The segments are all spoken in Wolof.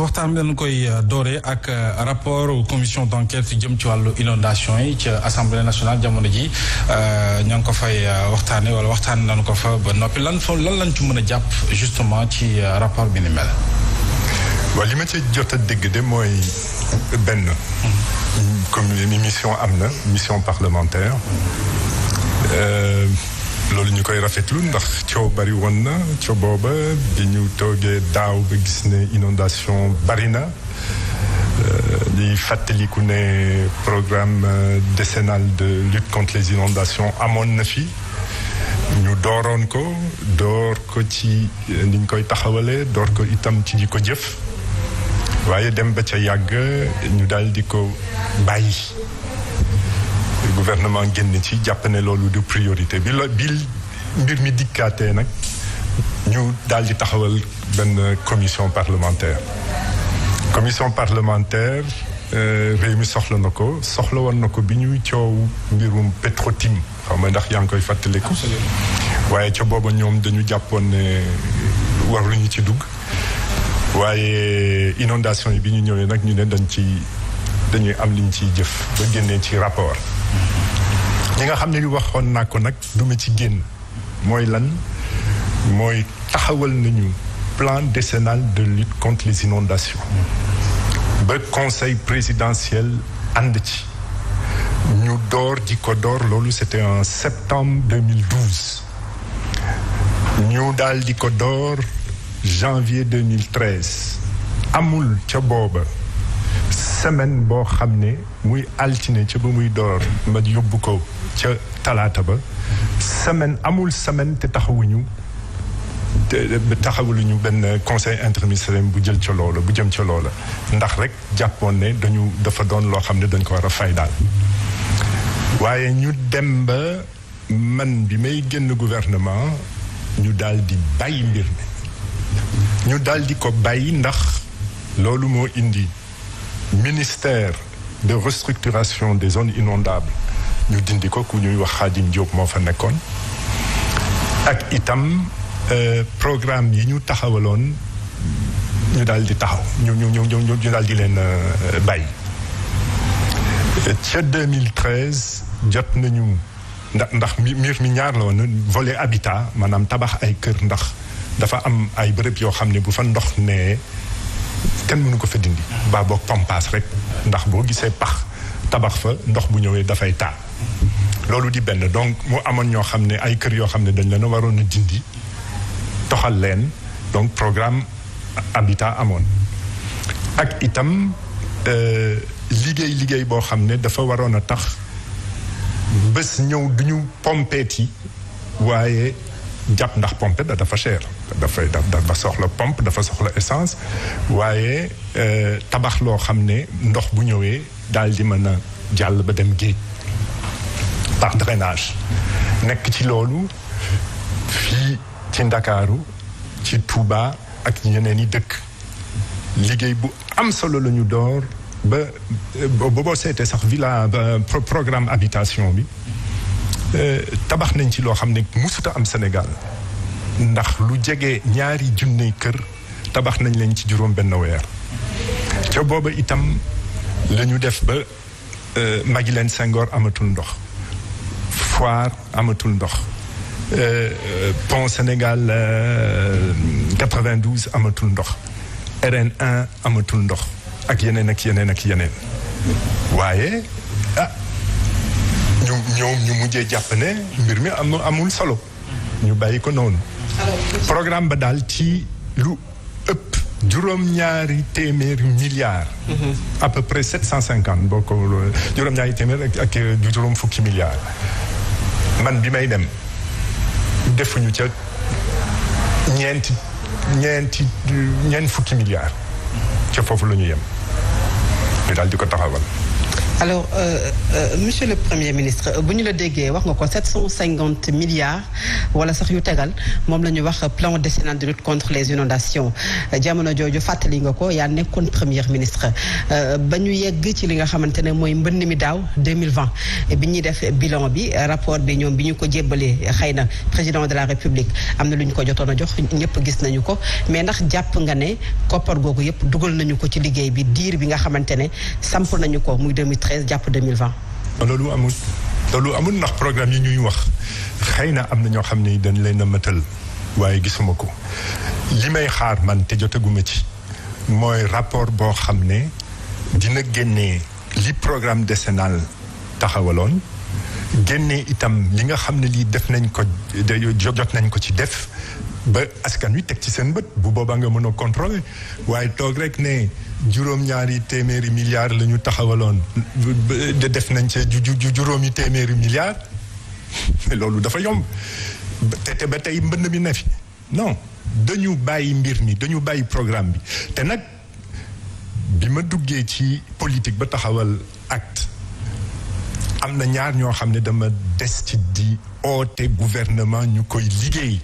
waxtaan bi dañu koy dooree ak rapport commission d'enquête jëm ci wàllu inondation yi ci assemblée nationale jamono ji ña ngi ko fay waxtaane wala waxtaan nañu ko fa ba noppi lan lañ ci mën a jàpp justement ci rapport bi ni mel. waaw li ma ci jot a dégg de mooy benn comme mission am na mission parlementaire loolu ñu koy rafetlu ndax coow bari woon na coow booba bi ñu toogee daaw ba gis ne inondation bari na di fàttaliku ne programme décennal de lutte contre les inondations amoon na fi ñu door ko ci ni ñu koy taxawalee door ko itam ci di ko jëf waaye dem ba ca yàgg ñu daal di ko bàyyi gouvernement génn ci jàpp ne loolu du priorité bi mbir mi dikkaatee nag ñu daal di taxawal benn commission parlementaire réew mi soxla woon na ko bi ñuy coow mbirum Petro-Tim xaw ma ndax yaa ngi koy fàttaliku waaye ca booba ñoom dañu jàppoon ne waruñu ci dugg waaye inondation yi bi ñu ñëwee nag ñu ne dañuy am liñ ciy jëf ba génnee ci rapport ñi nga xam ne waxoon naa ko nag duma ci génn mooy lan mooy taxawal nañu plan décennal de lutte contre les inondations ba conseil présidentiel ànd ci ñu loolu c'était en septembre 2012 ñu daal di ko door janvier 2013 amul ca booba semaine boo xam ne muy altine ca ba muy door ma yóbbu ko ca talaata ba amul semaine te taxawuñu benn conseil interministériel bu jëm ca loola ndax rek jàppoon ne dafa doon loo xam ne dañ ko war a fay daal waaye ñu dem ba man bi may génn gouvernement ñu daal di bàyyi mbir mi ñu daal di ko bàyyi ndax loolu moo indi ministère de restructuration des zones inondables ñu dindi ko ku ñuy wax Khadim Diop moo fa nekkoon ak itam programme yi ñu taxawaloon ñu daal di taxaw ñu daal di leen bàyyi ca 2013 jot nañu ndax mbir mi ñaar la woon volet habitat maanaam tabax ay kër ndax dafa am ay bërëb yoo xam ne bu fa ndox nee kenn mënu ko fa dindi baa boog pompaas rek ndax boo gisee pax tabax fa ndox bu ñëwee dafay taa loolu di benn donc mu amoon ñoo xam ne ay kër yoo xam ne dañ leen a waroon a dindi toxal leen donc programme habitat amoon ak itam liggéey boo xam ne dafa waroon a tax bés ñëw duñu pompeeti waaye jàpp ndax pompe dafa cher dafa soxla pompe dafa soxla essence waaye tabax loo xam ne ndox bu ñëwee daal di mën a jàll ba dem géej par drainage nekk ci loolu fii ci Ndakaaru ci Touba ak ñeneen i dëkk liggéey bu am solo la ñu door ba boo seetee sax programme habitation bi tabax nañ ci loo xam ne musuta am Sénégal ndax lu jege 2,000 kër tabax nañ leen ci juróom benn weer ca booba itam la ñu def ba Maguilène Senghor amatul ndox Foire amatul ndox Pont Sénégal 92 amatul ndox RN1 amatul ndox ak yeneen waaye ñu mujjee jàpp ne mbir mi amul solo ñu bàyyi ko noonu programme ba daal ci lu ëpp juróom-ñaari téeméeri milliards à peu près 750 boo ko juróom-ñaari téeméer ak juróom fukki milliards man bi may dem defuñu ca ñeent fukki milliards ca foofu la ñu yem ñu daal di ko taxawal alors monsieur le premier ministre bu ñu la déggee wax nga ko 750 milliards wala sax yu tegal moom la ñu wax plan décennal de lutte contre les inondations jamono jooju fàttali nga ko yaa nekkoon premier ministre ba ñu yegg ci li nga xamante ne mooy mbënn mi daaw 2020 bi ñuy def bilan bi rapport bi ñoom bi ñu ko jébbalee xëy na président de la république am na lu ñu ko jotoon a jox ñëpp gis nañu ko mais ndax jàpp nga ne koppar googu yëpp dugal nañu ko ci liggéey bi diir bi nga xamante ne samp nañu ko muy 2013 jàpp 2020. loolu amul ndax programme yi ñuy wax xëy na am na ñoo xam ne dañ leen a mëtal waaye gisuma ko li may xaar man te jotaguma ci mooy rapport boo xam ne dina génnee li programme décennal taxawaloon génnee itam li nga xam ne lii def nañ ko jot nañ ko ci def ba askan wi teg ci seen bët bu boobaa nga mën a contrôler waaye toog rek ne juróom-ñaari téeméeri milliards la ñu taxawaloon de def nañ ci juróomi téeméeri milliards loolu dafa yomb te ba tey mbënn mi ne fi non dañu bàyyi mbir mi dañu bàyyi programme bi te nag bi ma duggee ci politique ba taxawal acte am na ñaar ñoo xam ne dama des ci di oote gouvernement ñu koy liggéey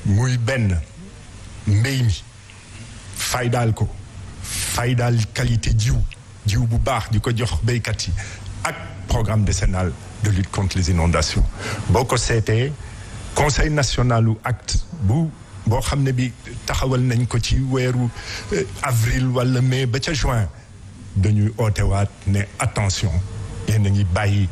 muy benn mbéy mi faydaal ko faydaal qualité jiw bu baax di ko jox béykat yi ak programme décennal de lutte contre les inondations boo ko seetee conseil national u acte boo xam ne bi taxawal nañ ko ci weeru avril wala mai ba ca juin dañuy ootewaat ne attention yéen a ngi bàyyi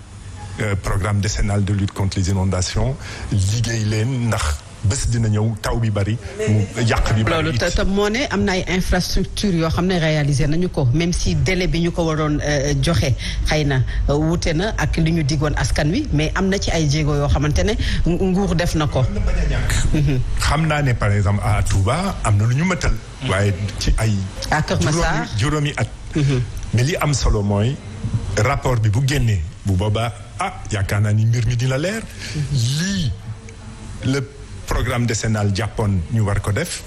programme décennal de lutte contre les inondations liggéey leen ndax bés dina ñëw taw bi bari mu yàq bi bari. loolu te moo ne am na ay infrastructure yoo xam ne réalisé nañu ko même si délai bi ñu ko waroon joxe xëy na wute na ak li ñu digoon askan wi mais am na ci ay jéego yoo xamante ne nguur def na ko. xam naa ne par exemple à Touba am na lu ñu mëtal. waaye ci ay. à Kër Massar juróomi at. mais li am solo mooy rapport bi bu génnee bu boobaa yaakaar naa ni mbir mi dina leer. lii le programme décennal jàppoon ñu war ko def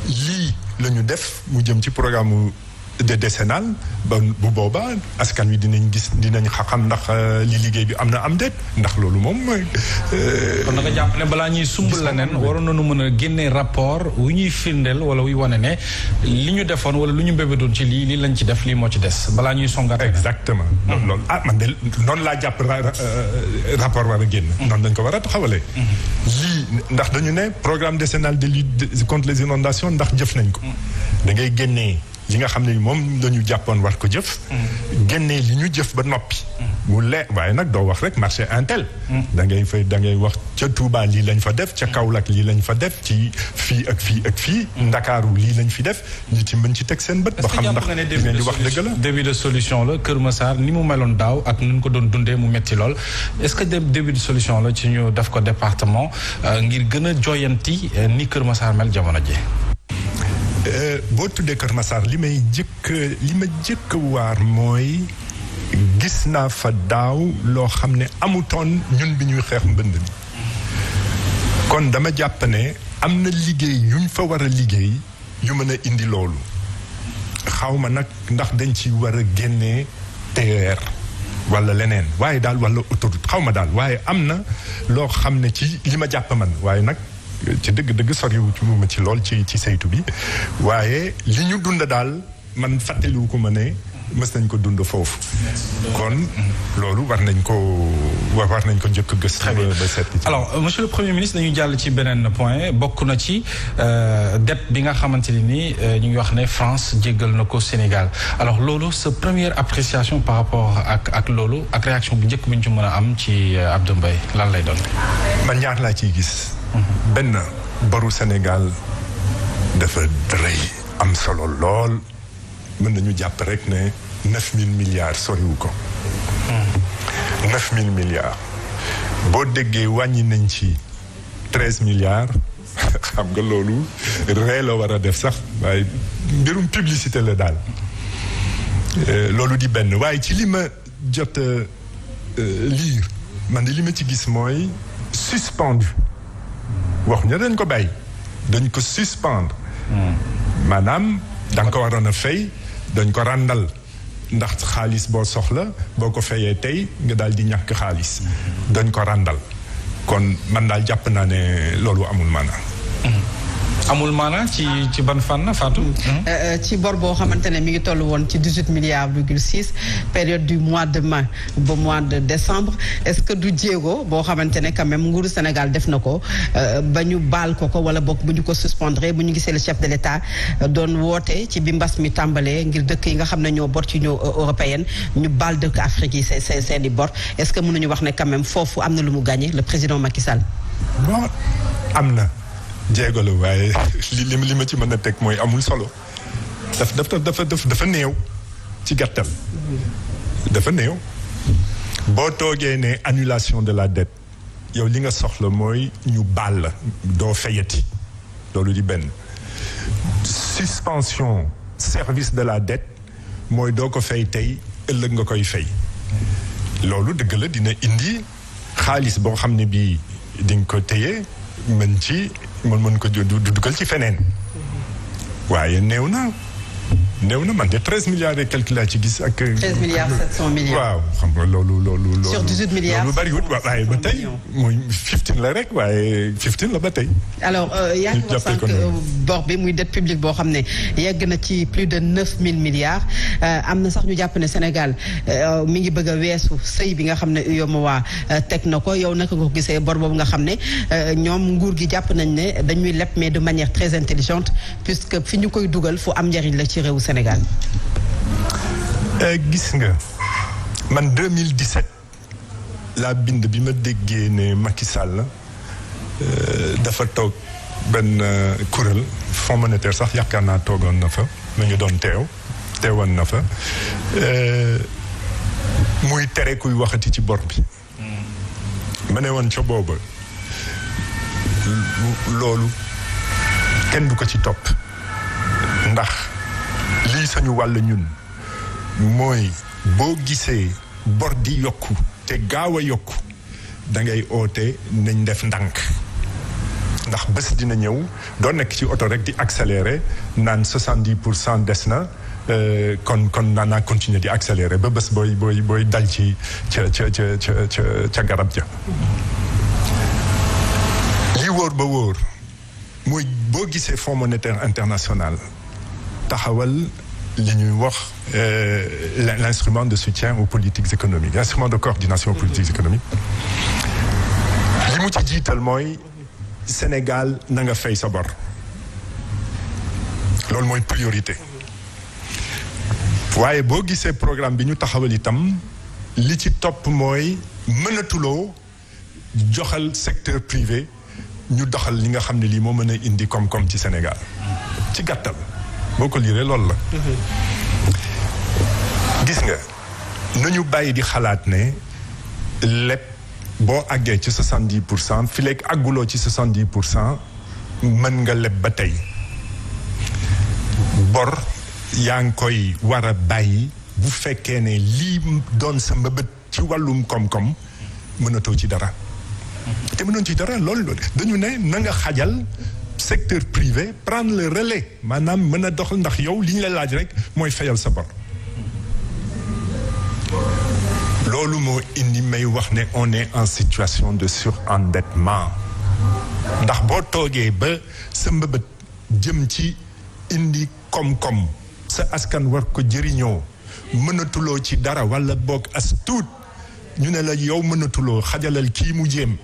lii la ñu def mu jëm ci programme de décennal ba bu boobaa askan wi dinañ xam ndax li liggéey bi am na am déet ndax loolu moom mooy. kon da nga jàpp ne balaa ñuy sumb la nen waroon nañu mën a génne rapport wu ñuy firndeel wala wuy wane ne li ñu defoon wala lu ñu mbébétoon ci lii lañ ci def lii moo ci des balaa ñuy songaat. exactement. loolu man de noonu laa jàpp rapport war a génn. noonu dañ ko war a taxawalee. lii ndax dañu ne programme décennal de lutte contre les inondations ndax jëf nañ ko. da ngay génnee. li nga xam ne moom dañu jàppoon war ko jëf. génnee li ñu jëf ba noppi. mu leer waaye nag doo wax rek marché intel. da ngay wax ca Touba lii lañ fa def ca Kaolack lii lañ fa def ci fii ak fii ak fii. Ndakaaru lii lañ fi def ñi ci mën ci teg seen bët. ba xam ndax li ngeen di wax dëgg la. début de solution la Kër Massar ni mu meloon daaw ak nu ñu ko doon dundee mu metti lool est-ce que début de solution la ci ñu def ko département ngir gën a joyanti ni Kër Massar mel jamono ji. boo tuddee Kër Massar li ma jëkk waar mooy gis naa fa daaw loo xam ne amutoon ñun bi ñuy xeex mbënd mi kon dama jàpp ne am na liggéey yuñ fa war a liggéey yu mën a indi loolu xawma nag ndax dañ ci war a génnee TER wala leneen waaye daal wala autoroute xawma daal waaye am na loo xam ne ci li ma jàpp man waaye nag ci dëgg soriwu ci mu ci lool ci saytu bi waaye li ñu dund daal man fàttaliwu ko ma ne mës nañ ko dund foofu kon loolu war nañ ko njëkk gëstu ba seet. alors monsieur le premier ministre dañu jàll ci beneen point bokk na ci dette bi nga xamante ni ñu ngi wax ne France jéggal na ko Sénégal alors loolu sa première appréciation par rapport ak loolu ak réaction bu njëkk bi ñu ci mën a am ci Abdou Mbaye lan lay doon. man ñaar laa ciy gis. benn baru Sénégal dafa rëy am solo lool mën nañu jàpp rek ne 9000 milliards soriwu ko. 9000 milliards boo déggee wàññi nañ ci 13 milliards xam nga loolu ree la war a def sax waaye mbirum publicité la daal loolu di benn waaye ci li ma jot lire man de li ma ci gis mooy suspendu. wax ñu dañ ko bàyyi dañ ko suspendre maanaam da nga ko waroon a fay dañ ko ràndal ndax xaalis boo soxla boo ko fayee tey nga daal di ñàkk xaalis dañ ko ràndal kon man daal jàpp naa ne loolu amul maanaam. amul maanaam ci ban fànn Fatou. ci bor boo xamante ne mi ngi toll woon ci 18,6 période du mois de mai ba mois de décembre est-ce que du jéego boo xamante ne quand même nguuru Sénégal def na ko ba ñu baal ko wala boog bu ñu ko suspendre bu ñu gisee le chef de l'État doon woote ci bi mbas mi tàmbalee ngir dëkk yi nga xam ne ñoo bor ci Union européenne ñu baal dëkk Afrique yi seen i bor est-ce que mënuñu wax ne quand même foofu am na lu mu gagné le président Macky Sall. bon am na. jéego la waaye li ma ci mën a teg mooy amul solo dafa néew ci gàttal dafa néew boo toogee ne annulation de la dette yow li nga soxla mooy ñu baal la doo fayati loolu di benn suspension service de la dette mooy doo ko fay tey ëllëg nga koy fay loolu dëgg la dina indi xaalis boo xam ne bii di nga ko téye mën ko dugal ci feneen waaye néew na man de 13 milliards et quelque laa ci gis ak. 13 milliards 700 millions. waaw xam nga loolu. sur 18 milliards loolu bariwul waaye ba tey mooy 15 la rek waaye 15 la ba tey. alors yaa ngi wax sànq bor bi muy dette publique boo xam ne yegg na ci plus de 9000 milliards am na sax ñu jàpp ne Sénégal mi ngi bëgg a weesu sëy bi nga xam ne UEMOA teg na ko yow naka nga ko gisee bor boobu nga xam ne ñoom nguur gi jàpp nañ ne dañuy leb mais de manière très intelligente puisque fi ñu koy dugal fu am njariñ la ci réewu Sénégal. gis nga man 2017 laa bind bi ma déggee ne Macky Sall dafa toog benn kuréel Fonds monétaire sax yaakaar naa toogoon na fa mu ngi doon teewoon na fa muy tere kuy waxati ci bor bi. ma ne woon ca booba loolu kenn du ko ci topp ndax lii sañu wàll ñun mooy boo gisee bor di yokku te gaaw a yokku da ngay oote nañ def ndànk ndax bés dina ñëw doo nekk ci oto rek di accélérer naan 70% des na kon naa continuer di accélérer ba bés booy dal ci ca garab ja li wóor ba wóor mooy boo gisee Fonds monétaire international taxawal li ñuy wax l'instrument de soutien aux politiques économiques l'instrument de coordination aux politiques économiques li mu ci jiital mooy Sénégal na nga fay sa bor loolu mooy priorité waaye boo gisee programme bi ñu taxawal itam li ci topp mooy mënatuloo joxal secteur privé ñu doxal li nga xam ne lii moo mën a indi koom-koom ci Sénégal ci gàttal boo ko liiree loolu la. gis nga nañu bàyyi di xalaat ne lépp boo àggee ci 70% fi léegi àgguloo ci 70% mën nga leb ba tey bor yaa ngi koy war a bàyyi bu fekkee ne lii doon sa mbëbët ci wàllum koom-koom mënatoo ci dara. te mënoon ci dara loolu dañu ne na nga xajal secteur privé prendre le relais maanaam mën a doxal ndax yow li ñu la laaj rek mooy fayal sa bor loolu moo indi may wax ne on est en situation de surendettement ndax boo toogee ba sa mbëbët jëm ci indi koom-koom sa askan war ko jëriñoo mënatuloo ci dara wala boog as tuut ñu ne la yow mënatuloo xajalal kii mu jéem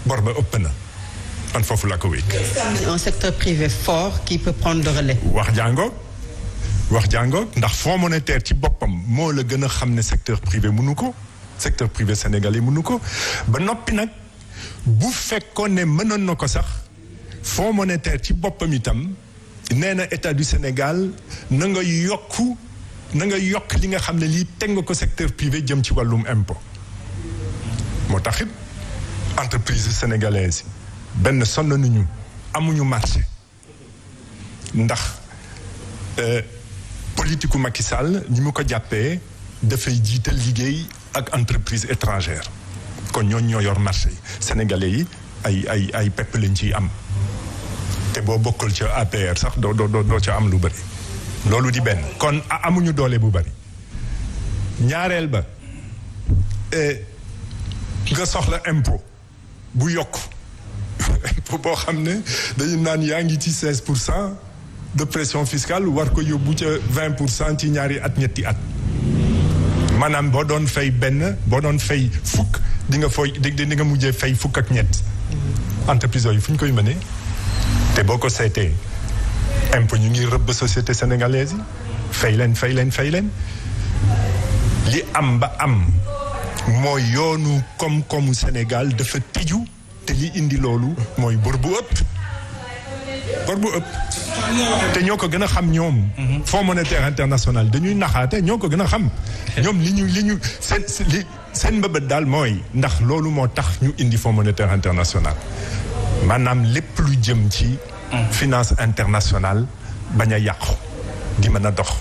bor ba ëpp na man foofu la ko wékk. un secteur privé fort qui peut prendre le relais. wax jàngoog ndax Fonds monétaire ci boppam moo la gën a xam ne secteur privé mënu ko secteur privé sénégalais mënu ko ba noppi nag bu fekkoon ne mënoon na ko sax Fonds monétaire ci boppam itam nee na état du Sénégal na nga yokk li nga xam ne lii teg nga ko secteur privé jëm ci wàllum impôt moo taxit entreprise sénégalaise benn sonn nañu amuñu marché ndax politique Macky Sall ñi mu ko jàppee dafay jiital liggéey ak entreprise étrangère kon ñoo yor marché yi sénégalais yi ay pepp lañ ciy am te boo bokkul ca APR sax doo ca am lu bëri loolu di benn kon amuñu doole bu bari ñaareel ba nga soxla impôt bu yokk impôt boo xam ne dañu naan yaa ngi ci 16% de pression fiscale war ko yóbbu ca 20% ci ñaari at ñetti at maanaam boo doon fay benn boo doon fay fukk di nga mujjee fay fukk ak ñett entreprise yooyu fu ñu koy mënee te boo ko seetee impôt ñu ngi rëbb société sénégalaise yi fay leen li am ba am mooy yoonu koom-koomu Sénégal dafa tëju te li indi loolu mooy bor bu ëpp te ñoo ko gën a xam ñoom Fonds monétaire international dañuy naxaate ñoo ko gën a xam ñoom li ñu seen mbëbët daal mooy ndax loolu moo tax ñu indi Fonds monétaire international maanaam lépp lu jëm ci finance internationale bañ a yàqu di mën a dox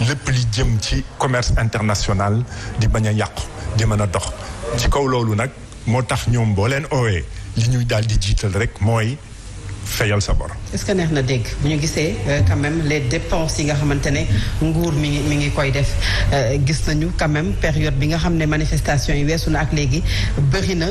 lépp li jëm ci commerce international di bañ a yàqu di mën a dox ci kaw loolu nag moo tax ñoom boo leen oowee li ñuy daal di jiital rek mooy fayal sa bor. est-ce que neex na dégg bu ñu gisee quand même les dépenses yi nga xamante ne nguur mi ngi koy def gis nañu quand même période bi nga xam ne manifestation yi weesu na ak léegi bëri na